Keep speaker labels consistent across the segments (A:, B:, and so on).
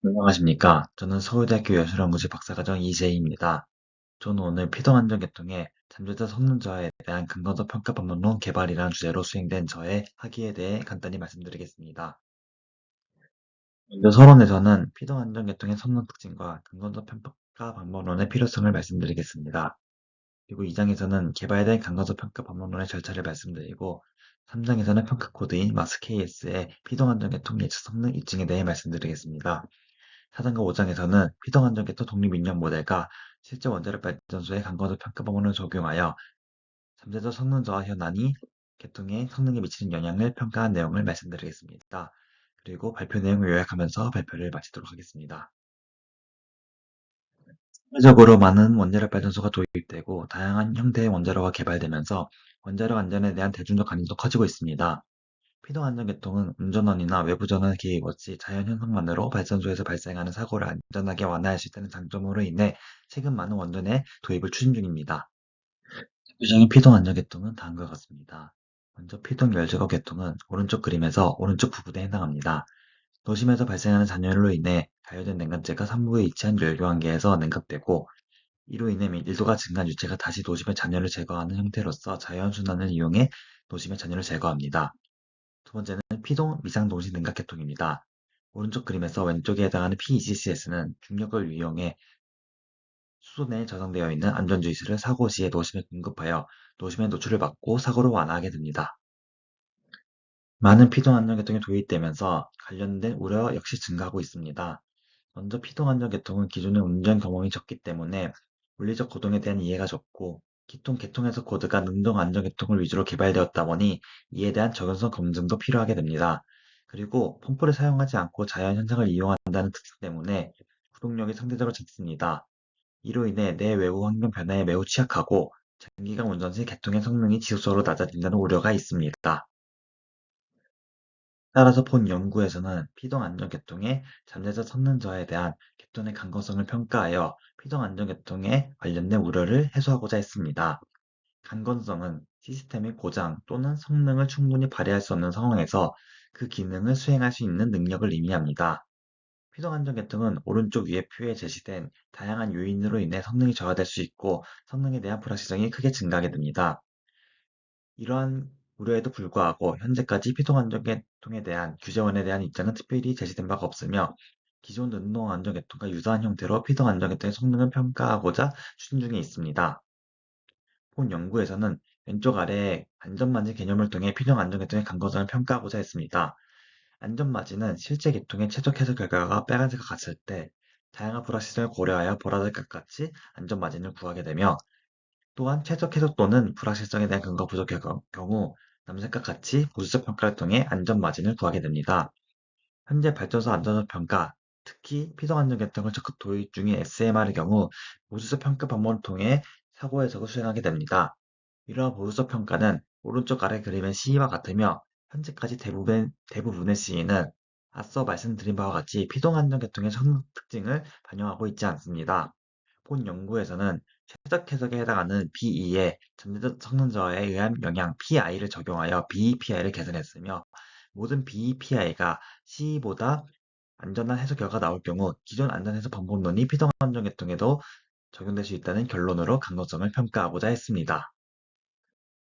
A: 안녕하십니까. 저는 서울대학교 예술연구실 박사과정 이재희입니다. 저는 오늘 피동안전 계통의 잠재적 성능저하에 대한 근거적 평가 방법론 개발이라는 주제로 수행된 저의 학위에 대해 간단히 말씀드리겠습니다. 먼저 서론에서는 피동안전 계통의 성능 특징과 근거적 평가 방법론의 필요성을 말씀드리겠습니다. 그리고 2장에서는 개발에 대한 근거적 평가 방법론의 절차를 말씀드리고 3장에서는 평가 코드인 마스KS의 피동안전 계통 예측 성능 입증에 대해 말씀드리겠습니다. 4장과 5장에서는 피동안전계통 독립인력 모델과 실제 원자력 발전소의 강건도 평가 방법을 적용하여 잠재적 성능 저하 현안이 계통의 성능에 미치는 영향을 평가한 내용을 말씀드리겠습니다. 그리고 발표 내용을 요약하면서 발표를 마치도록 하겠습니다. 세계적으로 많은 원자력 발전소가 도입되고 다양한 형태의 원자로가 개발되면서 원자력 안전에 대한 대중적 관심도 커지고 있습니다. 피동안전계통은 운전원이나 외부 전원 개입 없이 자연 현상만으로 발전소에서 발생하는 사고를 안전하게 완화할 수 있다는 장점으로 인해 최근 많은 원전의 도입을 추진 중입니다. 대표적인 피동안전계통은 다음과 같습니다. 먼저 피동열제거 계통은 오른쪽 그림에서 오른쪽 부분에 해당합니다. 도심에서 발생하는 잔열로 인해 가열된 냉각제가 상부에 위치한 열교환기에서 냉각되고 이로 인해 밀도가 증가한 유체가 다시 도심의 잔열을 제거하는 형태로서 자연순환을 이용해 도심의 잔열을 제거합니다. 두 번째는 피동 미상동시 냉각 계통입니다. 오른쪽 그림에서 왼쪽에 해당하는 PECCS는 중력을 이용해 수소 내에 저장되어 있는 안전주의수를 사고 시에 도심에 공급하여 도심의 노출을 막고 사고를 완화하게 됩니다. 많은 피동 안전계통이 도입되면서 관련된 우려 역시 증가하고 있습니다. 먼저 피동 안전계통은 기존의 운전 경험이 적기 때문에 물리적 고동에 대한 이해가 적고 계통에서 코드가 능동 안전계통을 위주로 개발되었다 보니 이에 대한 적용성 검증도 필요하게 됩니다. 그리고 펌프를 사용하지 않고 자연 현상을 이용한다는 특징 때문에 구동력이 상대적으로 작습니다. 이로 인해 내 외부 환경 변화에 매우 취약하고 장기간 운전 시 계통의 성능이 지속적으로 낮아진다는 우려가 있습니다. 따라서 본 연구에서는 피동 안전 계통의 잠재적 성능 저하에 대한 계통의 강건성을 평가하여 피동 안전 계통에 관련된 우려를 해소하고자 했습니다. 강건성은 시스템의 고장 또는 성능을 충분히 발휘할 수 없는 상황에서 그 기능을 수행할 수 있는 능력을 의미합니다. 피동 안전 계통은 오른쪽 위에 표에 제시된 다양한 요인으로 인해 성능이 저하될 수 있고 성능에 대한 불확실성이 크게 증가하게 됩니다. 이러한 우려에도 불구하고 현재까지 피동 안전 계통에 대한 규제원에 대한 입장은 특별히 제시된 바가 없으며 기존 능동 안전 계통과 유사한 형태로 피동 안전 계통의 성능을 평가하고자 추진 중에 있습니다. 본 연구에서는 왼쪽 아래의 안전마진 개념을 통해 피동 안전 계통의 강건성을 평가하고자 했습니다. 안전마진은 실제 계통의 최적 해석 결과가 빨간색과 같을 때 다양한 불확실성을 고려하여 보라색과 같이 안전마진을 구하게 되며 또한 최적 해석 또는 불확실성에 대한 근거 부족의 경우 남색과 같이 보수적 평가를 통해 안전마진을 구하게 됩니다. 현재 발전소 안전성 평가, 특히 피동안전 계통을 적극 도입 중인 SMR의 경우 보수적 평가 방법을 통해 사고 해석을 수행하게 됩니다. 이러한 보수적 평가는 오른쪽 아래 그림의 C와 같으며 현재까지 대부분의 C는 앞서 말씀드린 바와 같이 피동안전 계통의 성능 특징을 반영하고 있지 않습니다. 본 연구에서는 최적 해석에 해당하는 BE에 잠재적 성능 저하에 의한 영향 PI를 적용하여 BEPI를 계산했으며 모든 BEPI가 C보다 안전한 해석 결과가 나올 경우 기존 안전 해석 방법론이 피동 안전 계통에도 적용될 수 있다는 결론으로 강도성을 평가하고자 했습니다.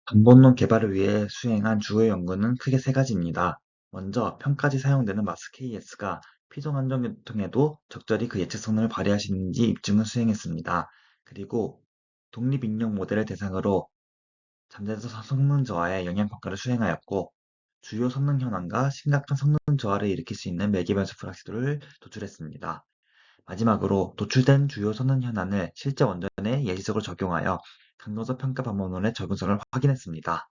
A: 방법론 개발을 위해 수행한 주요 연구는 크게 세 가지입니다. 먼저 평가지 사용되는 마스-KS가 피동 안전 계통에도 적절히 그 예측 성능을 발휘할 수 있는지 입증을 수행했습니다. 그리고 독립 인력 모델을 대상으로 잠재적 성능 저하의 영향 평가를 수행하였고 주요 성능 현황과 심각한 성능 저하를 일으킬 수 있는 매개 변수 불확실도를 도출했습니다. 마지막으로 도출된 주요 성능 현안을 실제 원전에 예시적으로 적용하여 강도적 평가 방법론의 적용성을 확인했습니다.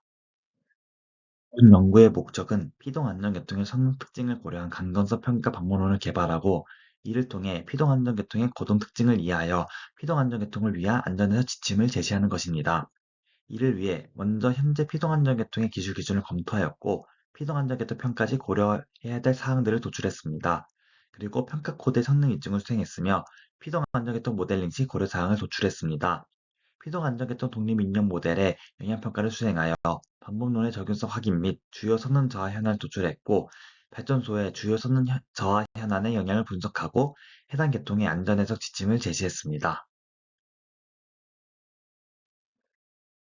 A: 본 연구의 목적은 피동 안전 계통의 성능 특징을 고려한 강건성 평가 방법론을 개발하고 이를 통해 피동 안전 계통의 고동 특징을 이해하여 피동 안전 계통을 위한 안전해석 지침을 제시하는 것입니다. 이를 위해 먼저 현재 피동 안전 계통의 기술 기준을 검토하였고 피동 안전 계통 평가시 고려해야 될 사항들을 도출했습니다. 그리고 평가 코드의 성능 입증을 수행했으며 피동 안전 계통 모델링 시 고려 사항을 도출했습니다. 피동 안전 계통 독립 인력 모델의 영향 평가를 수행하여 방법론의 적용성 확인 및 주요 성능 저하 현안을 도출했고 발전소의 주요 성능 저하 현안의 영향을 분석하고 해당 계통의 안전해석 지침을 제시했습니다.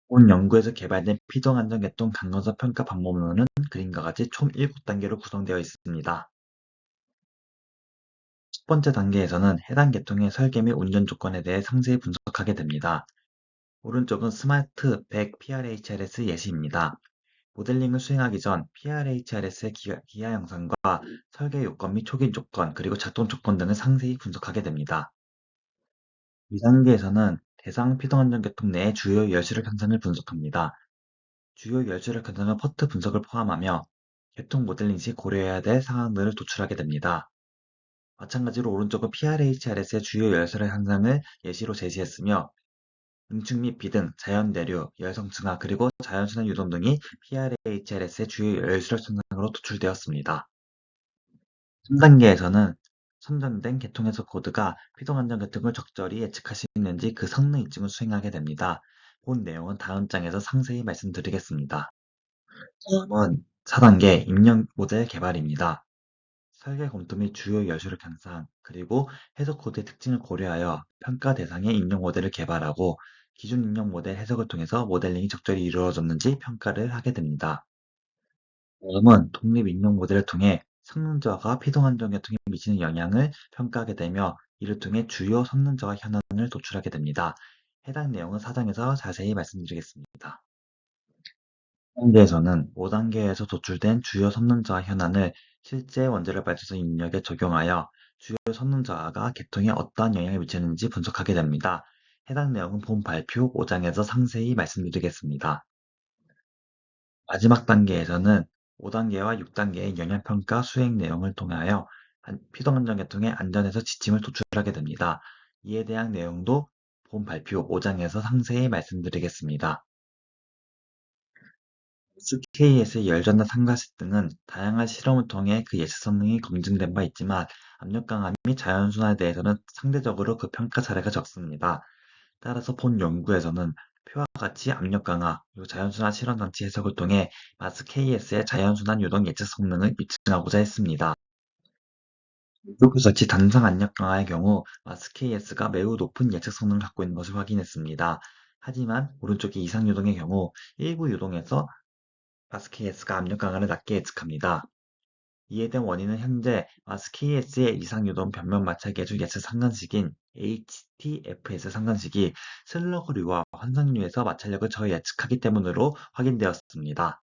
A: 본 연구에서 개발된 피정안전계통 강건성 평가 방법론은 그림과 같이 총 7단계로 구성되어 있습니다. 첫 번째 단계에서는 해당 계통의 설계 및 운전 조건에 대해 상세히 분석하게 됩니다. 오른쪽은 스마트 100 PRHRS 예시입니다. 모델링을 수행하기 전 PRHRS의 기하 영상과 설계 요건 및 초기 조건, 그리고 작동 조건 등을 상세히 분석하게 됩니다. 이 단계에서는 대상 피동안전계통 내의 주요 열실력 현상을 분석합니다. 주요 열실력 현상은 퍼트 분석을 포함하며 계통 모델링 시 고려해야 될 상황들을 도출하게 됩니다. 마찬가지로 오른쪽은 PRHRS의 주요 열실력 현상을 예시로 제시했으며 응축 및 비등, 자연 대류, 열성층화, 그리고 자연순환 유동 등이 PRHRS의 주요 열실력 현상으로 도출되었습니다. 3단계에서는 선정된 계통에서 코드가 피동안전 계통을 적절히 예측할 수 있는지 그 성능 입증을 수행하게 됩니다. 본 내용은 다음 장에서 상세히 말씀드리겠습니다. 다음은 4단계 입력 모델 개발입니다. 설계 검토 및 주요 여실력 향상, 그리고 해석 코드의 특징을 고려하여 평가 대상의 입력 모델을 개발하고 기준 입력 모델 해석을 통해서 모델링이 적절히 이루어졌는지 평가를 하게 됩니다. 다음은 독립 입력 모델을 통해 성능 저하가 피동 안전 계통에 미치는 영향을 평가하게 되며 이를 통해 주요 성능 저하 현안을 도출하게 됩니다. 해당 내용은 4장에서 자세히 말씀드리겠습니다. 4단계에서는 5단계에서 도출된 주요 성능 저하 현안을 실제 원자력 발전소 입력에 적용하여 주요 성능 저하가 계통에 어떠한 영향을 미치는지 분석하게 됩니다. 해당 내용은 본 발표 5장에서 상세히 말씀드리겠습니다. 마지막 단계에서는 5단계와 6단계의 영향평가 수행 내용을 통하여 피동안전 계통의 안전에서 지침을 도출하게 됩니다. 이에 대한 내용도 본 발표 5장에서 상세히 말씀드리겠습니다. SKS의 열전자 상가식 등은 다양한 실험을 통해 그 예측 성능이 검증된 바 있지만 압력 강화 및 자연순환에 대해서는 상대적으로 그 평가 사례가 적습니다. 따라서 본 연구에서는 표와 같이 압력 강화, 그리고 자연순환 실험 장치 해석을 통해 마스 KS의 자연순환 유동 예측 성능을 입증하고자 했습니다. 왼쪽 같이 단상 압력 강화의 경우 마스 KS가 매우 높은 예측 성능을 갖고 있는 것을 확인했습니다. 하지만 오른쪽의 이상 유동의 경우 일부 유동에서 마스 KS가 압력 강화를 낮게 예측합니다. 이에 대한 원인은 현재 마스 KS의 이상 유동 변면 마찰 계수 예측 상관식인 HTFS 상관식이 슬러그류와 환상류에서 마찰력을 저하 예측하기 때문으로 확인되었습니다.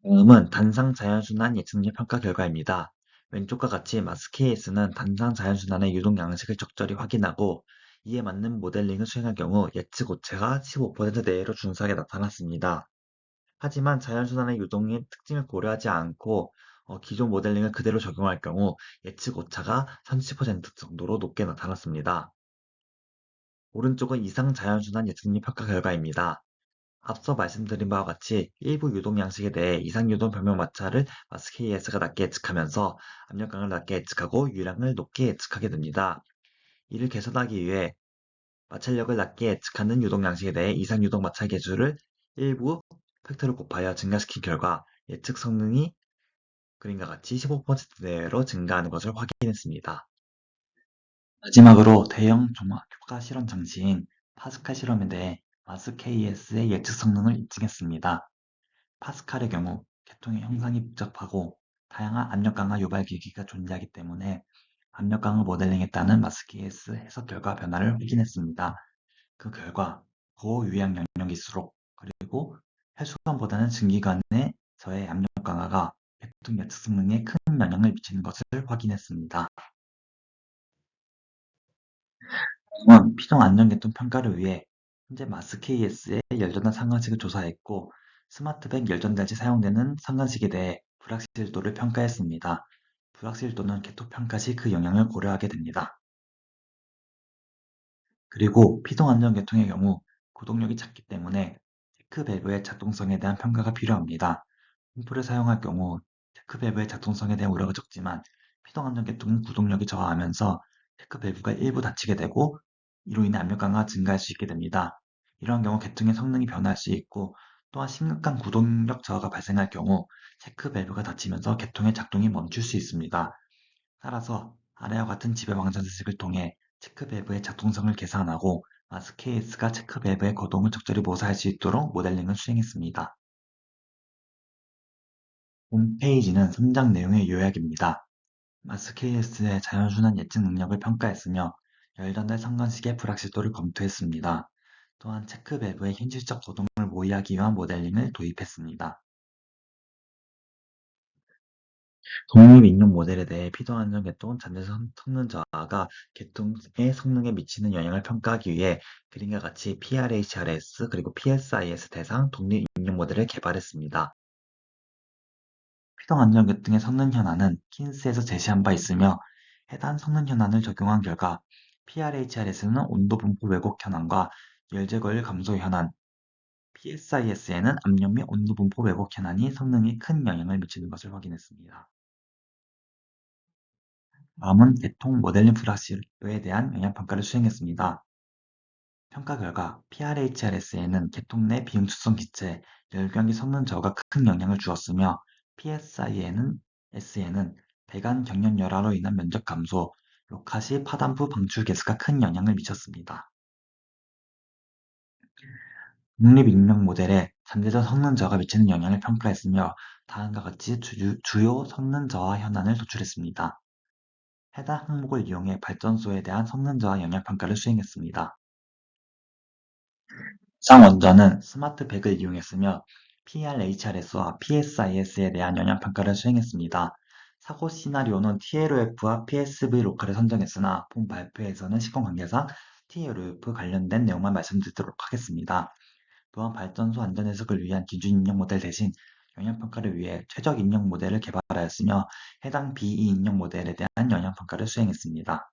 A: 다음은 단상 자연순환 예측력 평가 결과입니다. 왼쪽과 같이 마스 KS는 단상 자연순환의 유동 양식을 적절히 확인하고 이에 맞는 모델링을 수행할 경우 예측 오차가 15% 내외로 준수하게 나타났습니다. 하지만 자연순환의 유동의 특징을 고려하지 않고 기존 모델링을 그대로 적용할 경우 예측 오차가 30% 정도로 높게 나타났습니다. 오른쪽은 이상 자연순환 예측력 평가 결과입니다. 앞서 말씀드린 바와 같이 일부 유동 양식에 대해 이상 유동 변명 마찰을 마스 KS가 낮게 예측하면서 압력강을 낮게 예측하고 유량을 높게 예측하게 됩니다. 이를 개선하기 위해 마찰력을 낮게 예측하는 유동 양식에 대해 이상 유동 마찰 계수를 일부 팩터를 곱하여 증가시킨 결과 예측 성능이 그림과 같이 15% 내외로 증가하는 것을 확인했습니다. 마지막으로 대형 종합 효과 실험 장치인 파스칼 실험에 대해 마스 KS의 예측 성능을 입증했습니다. 파스칼의 경우 계통의 형상이 복잡하고 다양한 압력 강화 유발 기기가 존재하기 때문에 압력 강화 모델링에 따른 마스 KS 해석 결과 변화를 확인했습니다. 그 결과 고유양 영역일수록 그리고 혈수관보다는 증기관의 저의 압력 강화가 계통 예측 성능에 큰 영향을 미치는 것을 확인했습니다. 다음은 피동 안전계통 평가를 위해 현재 마스 KS의 열전단 상관식을 조사했고 스마트백 열전단지 사용되는 상관식에 대해 불확실도를 평가했습니다. 불확실도는 계통 평가 시 그 영향을 고려하게 됩니다. 그리고 피동 안전계통의 경우 구동력이 작기 때문에 체크 밸브의 작동성에 대한 평가가 필요합니다. 홈프를 사용할 경우 체크 밸브의 작동성에 대한 우려가 적지만 피동 안전계통은 구동력이 저하하면서 체크 밸브가 일부 닫히게 되고 이로 인해 압력 강화가 증가할 수 있게 됩니다. 이러한 경우 계통의 성능이 변화할 수 있고 또한 심각한 구동력 저하가 발생할 경우 체크 밸브가 닫히면서 개통의 작동이 멈출 수 있습니다. 따라서 아래와 같은 지배 방정식을 통해 체크 밸브의 작동성을 계산하고 마스케이스가 체크 밸브의 거동을 적절히 모사할 수 있도록 모델링을 수행했습니다. 본 페이지는 성장 내용의 요약입니다. 마스케이스의 자연순환 예측 능력을 평가했으며 열전달 상관식의 불확실도를 검토했습니다. 또한 체크 밸브의 현실적 거동을 모의하기 위한 모델링을 도입했습니다. 독립인용 모델에 대해 피동 안전 계통 잔재성 성능 저하가 계통의 성능에 미치는 영향을 평가하기 위해 그림과 같이 PRHRS 그리고 PSIS 대상 독립인용 모델을 개발했습니다. 피동 안전 계통의 성능 현안은 킨스에서 제시한 바 있으며 해당 성능 현안을 적용한 결과 PRHRS는 온도 분포 왜곡 현안과 열 제거율 감소 현안, PSIS에는 압력 및 온도 분포 왜곡 현안이 성능에 큰 영향을 미치는 것을 확인했습니다. 다음은 계통 모델링 불확실도에 대한 영향평가를 수행했습니다. 평가 결과 PRHRS에는 계통 내 비응축성 기체, 열경기 성능 저하가 큰 영향을 주었으며 PSI에는 배관 경련 열화로 인한 면적 감소, 로카시 파단부 방출 개수가 큰 영향을 미쳤습니다. 독립인력 모델에 잠재적 성능 저하가 미치는 영향을 평가했으며 다음과 같이 주요 성능 저하 현안을 도출했습니다. 해당 항목을 이용해 발전소에 대한 성능 저하 영향 평가를 수행했습니다. 해당 원전은 스마트 백을 이용했으며 PRHRS와 PSIS에 대한 영향 평가를 수행했습니다. 사고 시나리오는 TLOF와 PSV 로컬을 선정했으나 본 발표에서는 시간 관계상 TLOF 관련된 내용만 말씀드리도록 하겠습니다. 또한 발전소 안전 해석을 위한 기준 입력 모델 대신 영향 평가를 위해 최적 입력 모델을 개발하였으며 해당 BE 입력 모델에 대한 영향 평가를 수행했습니다.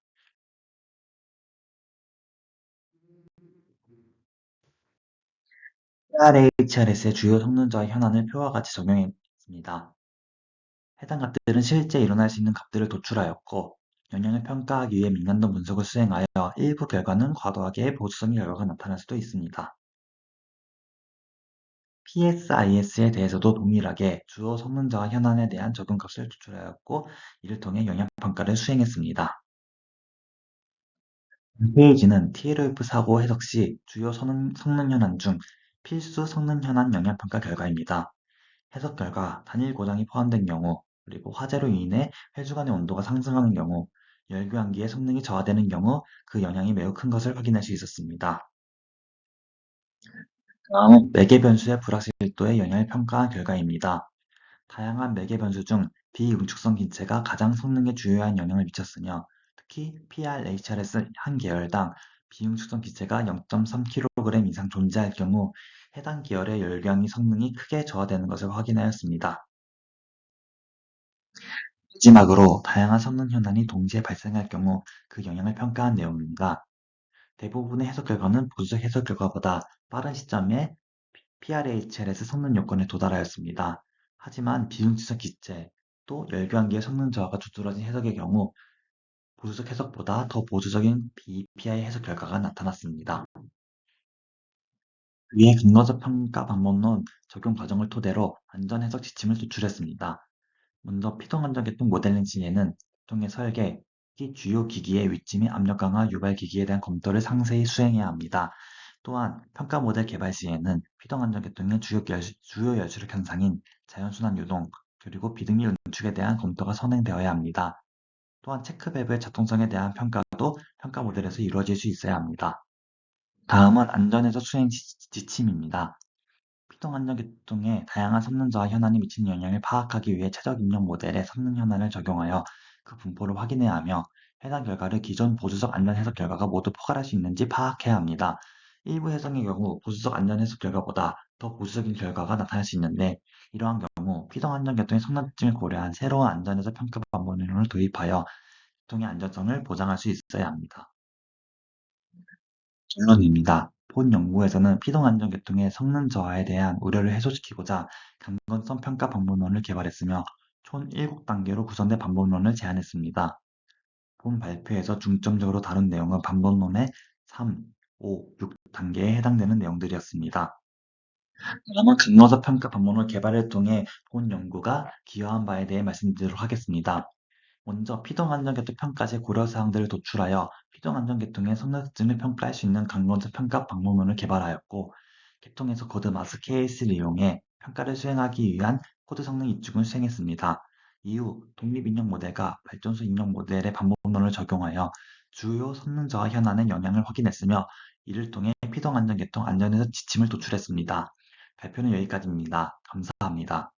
A: PRHRS의 주요 성능자와 현안을 표와 같이 적용했습니다. 해당 값들은 실제 일어날 수 있는 값들을 도출하였고, 영향을 평가하기 위해 민감도 분석을 수행하여 일부 결과는 과도하게 보수적인 결과가 나타날 수도 있습니다. PSIS에 대해서도 동일하게 주요 성능자와 현안에 대한 적용값을 도출하였고, 이를 통해 영향평가를 수행했습니다. 이 페이지는 TLF 사고 해석 시 주요 성능 현안 중 필수 성능 현안 영향평가 결과입니다. 해석 결과 단일 고장이 포함된 경우, 그리고 화재로 인해 회수관의 온도가 상승하는 경우, 열교환기의 성능이 저하되는 경우 그 영향이 매우 큰 것을 확인할 수 있었습니다. 다음은 매개 변수의 불확실도에 영향을 평가한 결과입니다. 다양한 매개 변수 중 비응축성 기체가 가장 성능에 주요한 영향을 미쳤으며 특히 PRHRS 한 계열당 비응축성 기체가 0.3kg 이상 존재할 경우 해당 계열의 열량이 성능이 크게 저하되는 것을 확인하였습니다. 마지막으로 다양한 성능 현안이 동시에 발생할 경우 그 영향을 평가한 내용입니다. 대부분의 해석 결과는 보수적 해석 결과보다 빠른 시점에 PRHLS 성능 요건에 도달하였습니다. 하지만 비응치적 기체, 또 열교환기의 성능 저하가 두드러진 해석의 경우 보수적 해석보다 더 보수적인 BPI 해석 결과가 나타났습니다. 위의 근거적 평가 방법론 적용 과정을 토대로 안전 해석 지침을 도출했습니다. 먼저 피동 안전 계통 모델링 시에는 계통의 설계, 특히 주요 기기의 위치 및 압력 강화 유발 기기에 대한 검토를 상세히 수행해야 합니다. 또한 평가 모델 개발 시에는 피동 안전 계통의 주요 열출력 현상인 자연순환 유동, 그리고 비등비 응축에 대한 검토가 선행되어야 합니다. 또한 체크 밸브의 작동성에 대한 평가도 평가 모델에서 이루어질 수 있어야 합니다. 다음은 안전해석 수행 지침입니다. 피동 안전 계통에 다양한 성능자와 현안이 미치는 영향을 파악하기 위해 최적 입력 모델의 성능 현안을 적용하여 그 분포를 확인해야 하며 해당 결과를 기존 보수적 안전 해석 결과가 모두 포괄할 수 있는지 파악해야 합니다. 일부 해석의 경우 보수적 안전 해석 결과보다 더 보수적인 결과가 나타날 수 있는데 이러한 경우 피동 안전 계통의 성능 특징을 고려한 새로운 안전 해석 평가 방법론을 도입하여 계통의 안전성을 보장할 수 있어야 합니다. 결론입니다. 본 연구에서는 피동 안전 계통의 성능 저하에 대한 우려를 해소시키고자 강건성 평가 방법론을 개발했으며 총 7단계로 구성된 방법론을 제안했습니다. 본 발표에서 중점적으로 다룬 내용은 방법론의 3, 5, 6단계에 해당되는 내용들이었습니다. 그러면 강론사 평가 방법론 개발을 통해 본 연구가 기여한 바에 대해 말씀드리도록 하겠습니다. 먼저 피동안전계통 평가시 고려사항들을 도출하여 피동안전계통의 성능 특징을 평가할 수 있는 강론사 평가 방법론을 개발하였고, 계통에서 코드 마스 KS를 이용해 평가를 수행하기 위한 코드 성능 입증을 수행했습니다. 이후 독립인력 모델과 발전소 인력 모델의 방법론을 적용하여 주요 성능 저하 현안의 영향을 확인했으며, 이를 통해 피동안전계통 안전에서 지침을 도출했습니다. 발표는 여기까지입니다. 감사합니다.